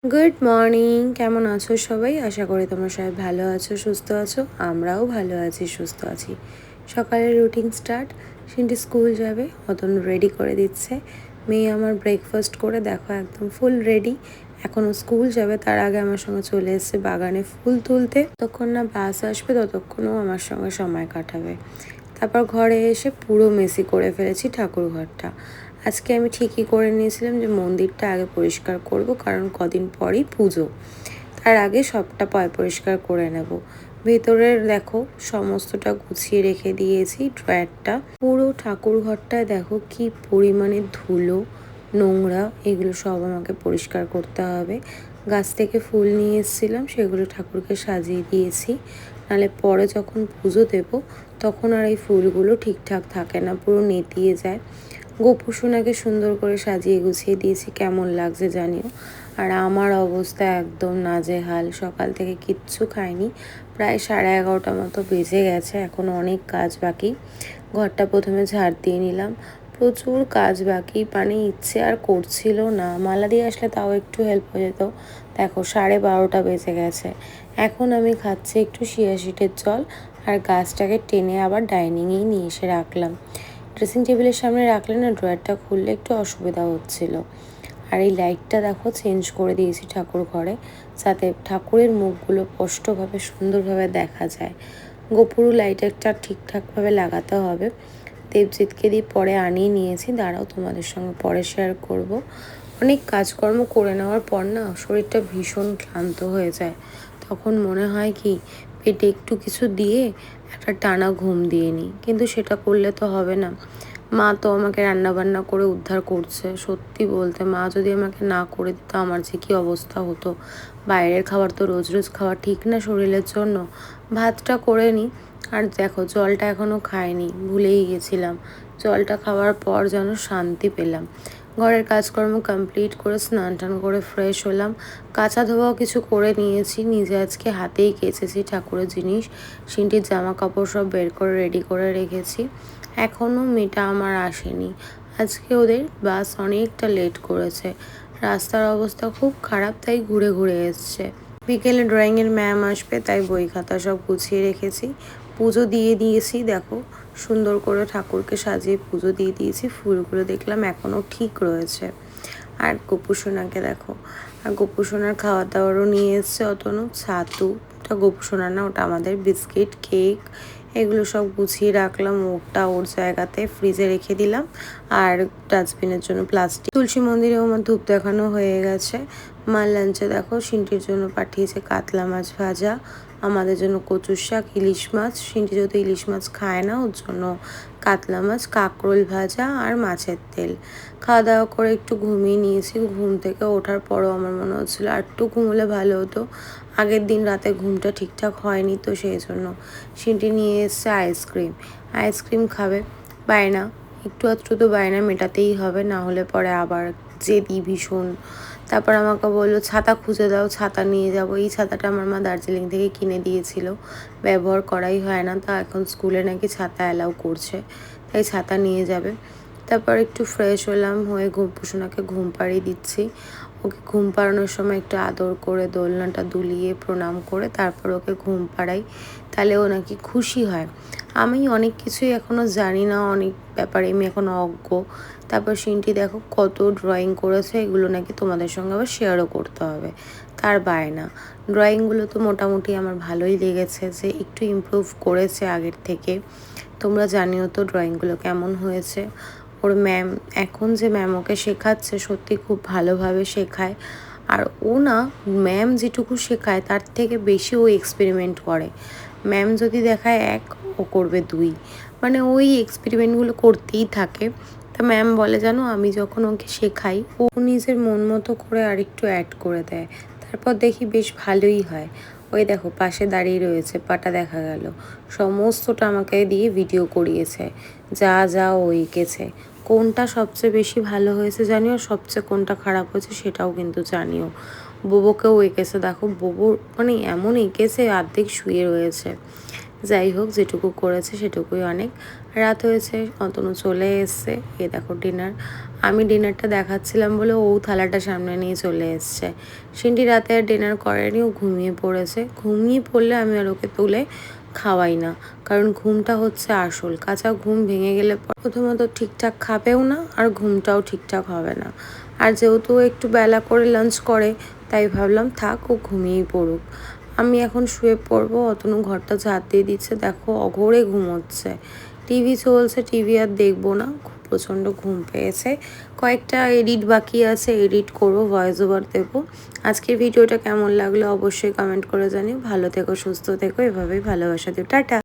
Good morning, কেমন আছো সবাই? আশা করি তোমরা সবাই ভালো আছো, সুস্থ আছো। আমরাও ভালো আছি, সুস্থ আছি। সকালের রুটিন স্টার্ট। সিন্টি স্কুল যাবে, অতন রেডি করে দিচ্ছে। মেয়ে আমার ব্রেকফাস্ট করে দেখো একদম ফুল রেডি। এখনও স্কুল যাবে, তার আগে আমার সঙ্গে চলে এসছে বাগানে ফুল তুলতে। ততক্ষণ না বাস আসবে ততক্ষণও আমার সঙ্গে সময় কাটাবে। তারপর ঘরে এসে পুরো মেসি করে ফেলেছি ঠাকুর ঘরটা। আজকে আমি ঠিকই করে নিয়েছিলাম যে মন্দিরটা আগে পরিষ্কার করব, কারণ কদিন পরই পুজো। তার আগে সবটা পরিষ্কার করে নেব। ভেতরের দেখো সমস্তটা গুছিয়ে রেখে দিয়েছি ড্রয়ারটা। পুরো ঠাকুর ঘরটায় দেখো কি পরিমাণে ধুলো, নোংরা, এগুলো সব আমাকে পরিষ্কার করতে হবে। গাছ থেকে ফুল নিয়ে এসেছিলাম, সেগুলো ঠাকুরকে সাজিয়ে দিয়েছি। নাহলে পরে যখন পুজো দেব তখন আর এই ফুলগুলো ঠিকঠাক থাকে না, পুরো নেতিয়ে যায়। গোপু সোনাকে সুন্দর করে সাজিয়ে গুছিয়ে দিয়েছি, কেমন লাগছে জানিও। আর আমার অবস্থা একদম নাজেহাল, সকাল থেকে কিচ্ছু খাইনি। প্রায় 11:30 মতো বেজে গেছে, এখন অনেক কাজ বাকি। ঘরটা প্রথমে ঝাড় দিয়ে নিলাম, প্রচুর কাজ বাকি, মানে ইচ্ছে আর করছিল না। মালা দিয়ে আসলে তাও একটু হেল্প হয়ে যেত। দেখো 12:30 বেজে গেছে। এখন আমি খাচ্ছি একটু শিয়াশিটের জল, আর গাছটাকে টেনে আবার ডাইনিংয়েই নিয়ে এসে রাখলাম। ড্রেসিং টেবিলের সামনে রাখলে না ড্রয়ারটা খুললে একটু অসুবিধা হচ্ছিল। আর এই লাইটটা দেখো চেঞ্জ করে দিয়েছি ঠাকুর ঘরে, যাতে ঠাকুরের মুখগুলো স্পষ্টভাবে সুন্দরভাবে দেখা যায়। গোপুরু লাইটারটা ঠিকঠাকভাবে লাগাতে হবে। দেবজিৎকে দিয়ে পরে আনিয়ে নিয়েছি, দাঁড়াও তোমাদের সঙ্গে পরে শেয়ার করব। অনেক কাজকর্ম করে নেওয়ার পর না শরীরটা ভীষণ ক্লান্ত হয়ে যায়। তখন মনে হয় কি পেটে একটু কিছু দিয়ে একটা টানা ঘুম দিয়ে নিই, কিন্তু সেটা করলে তো হবে না। মা তো আমাকে রান্নাবান্না করে উদ্ধার করছে। সত্যি বলতে মা যদি আমাকে না করে দিত আমার যে কী অবস্থা হতো। বাইরের খাবার তো রোজ রোজ খাওয়া ঠিক না শরীরের জন্য। ভাতটা করে নিই। আর দেখো জলটা এখনও খাইনি, ভুলেই গেছিলাম। জলটা খাওয়ার পর যেন শান্তি পেলাম। ঘরের কাজকর্ম কমপ্লিট করে স্নান টান করে ফ্রেশ হলাম। কাচা ধোয়াও কিছু করে নিয়েছি, নিজে আজকে হাতেই কেচেছি ঠাকুরের জিনিস। সিন্টির জামা কাপড় সব বের করে রেডি করে রেখেছি। এখনও মেয়েটা আমার আসেনি। আজকে ওদের বাস অনেকটা লেট করেছে। রাস্তার অবস্থা খুব খারাপ, তাই ঘুরে ঘুরে এসছে। বিকেলে ড্রয়িংয়ের ম্যাম আসবে, তাই বই খাতা সব গুছিয়ে রেখেছি। পুজো দিয়ে দিয়েছি, দেখো সুন্দর করে ঠাকুরকে সাজিয়ে পুজো দিয়ে দিয়েছি। ফুলগুলো দেখলাম এখনও ঠিক রয়েছে। আর গোপু সোনাকে দেখো, আর গোপু সোনার খাওয়া দাওয়ারও নিয়ে এসছে অতনু। ছাতু, ওটা গোপু সোনা না, ওটা আমাদের, বিস্কিট, কেক, এগুলো সব গুছিয়ে রাখলাম। ওটা ওর জায়গাতে ফ্রিজে রেখে দিলাম। আর ডাস্টবিনের জন্য প্লাস্টিক। তুলসী মন্দিরেও আমার ধূপ দেখানো হয়ে গেছে। মার লাঞ্চে দেখো সিন্টির জন্য পাঠিয়েছে কাতলা মাছ ভাজা, আমাদের জন্য কচুর শাক, ইলিশ মাছ। সিন্টি যেহেতু ইলিশ মাছ খায় না, ওর জন্য কাতলা মাছ, কাঁকরোল ভাজা আর মাছের তেল। খাওয়া দাওয়া করে একটু ঘুমিয়ে নিয়েছি। ঘুম থেকে ওঠার পরও আমার মনে হচ্ছিলো আর একটু ঘুমোলে ভালো হতো। আগের দিন রাতে ঘুমটা ঠিকঠাক হয়নি, তো সেই জন্য সিন্টি নিয়ে এসছে আইসক্রিম। আইসক্রিম খাবে, বায়না, একটু আধটু তো বায়না মেটাতেই হবে, না হলে পরে আবার জেদি ভীষণ। তারপর আমাকে বললো ছাতা খুঁজে দাও, ছাতা নিয়ে যাবো। এই ছাতাটা আমার মা দার্জিলিং থেকে কিনে দিয়েছিল, ব্যবহার করাই হয় না। তা এখন স্কুলে নাকি ছাতা অ্যালাউ করছে, তাই ছাতা নিয়ে যাবে। তারপর একটু ফ্রেশ হলাম, হয়ে সোনাকে ঘুম পাড়িয়ে দিচ্ছি। ওকে ঘুম পাড়ানোর সময় একটু আদর করে দোলনাটা দুলিয়ে প্রণাম করে তারপর ওকে ঘুম পাড়াই, তাহলে ও নাকি খুশি হয়। আমি অনেক কিছুই এখনও জানি না, অনেক ব্যাপারে আমি এখনও অজ্ঞ। তারপর সিন্টি দেখো কত ড্রয়িং করেছে, এগুলো নাকি তোমাদের সঙ্গে আবার শেয়ারও করতে হবে, তার বায়না। ড্রয়িংগুলো তো মোটামুটি আমার ভালোই লেগেছে, যে একটু ইমপ্রুভ করেছে আগের থেকে। তোমরা জানিও তো ড্রয়িংগুলো কেমন হয়েছে। ওর ম্যাম, এখন যে ম্যাম ওকে শেখাচ্ছে সত্যি খুব ভালোভাবে শেখায়। আর ও না, ম্যাম যেটুকু শেখায় তার থেকে বেশি ও এক্সপেরিমেন্ট করে। ম্যাম যদি দেখায় 1, ও করবে 2, মানে ওই এক্সপেরিমেন্টগুলো করতেই থাকে। তা ম্যাম বলে জানো, আমি যখন ওকে শেখাই ও নিজের মন মতো করে আর একটু অ্যাড করে দেয়, তারপর দেখি বেশ ভালোই হয়। ওই দেখো পাশে দাঁড়িয়ে রয়েছে, পাটা দেখা গেল। সমস্তটা আমাকে দিয়ে ভিডিও করিয়েছে, যা যা ও এঁকেছে। কোনটা সবচেয়ে বেশি ভালো হয়েছে জানিও, সবচেয়ে কোনটা খারাপ হয়েছে সেটাও কিন্তু জানিও। বোবোকেও এঁকেছে, দেখো বোবো মানে এমন এঁকেছে অর্ধেক শুয়ে রয়েছে। যাই হোক, যেটুকু করেছে সেটুকুই অনেক। রাত হয়েছে, অতনু চলে এসছে। এ দেখো ডিনার। আমি ডিনারটা দেখাচ্ছিলাম বলে ও থালাটা সামনে নিয়ে চলে এসছে। সিন্টি রাতে আর ডিনার করেনি, ও ঘুমিয়ে পড়েছে। ঘুমিয়ে পড়লে আমি আর ওকে তুলে খাওয়াই না, কারণ ঘুমটা হচ্ছে আসল। কাঁচা ঘুম ভেঙে গেলে প্রথমত ঠিকঠাক খাবেও না, আর ঘুমটাও ঠিকঠাক হবে না। আর যেহেতু একটু বেলা করে লাঞ্চ করে, তাই ভাবলাম থাক, ও ঘুমিয়েই পড়ুক। আমি এখন শুয়ে পড়বো। অতনু ঘরটা ঝাড় দিয়ে দিচ্ছে, দেখো অঘোরে ঘুমোচ্ছে। টিভি চলছে, টিভি আর দেখবো না, প্রচণ্ড ঘুম পেয়েছে। কয়েকটা এডিট বাকি আছে, এডিট করবো, ভয়েস ওভার দেবো। আজকের ভিডিওটা কেমন লাগলো অবশ্যই কমেন্ট করে জানিও। ভালো থেকো, সুস্থ থেকো, এভাবেই ভালোবাসা দিও। টাটা।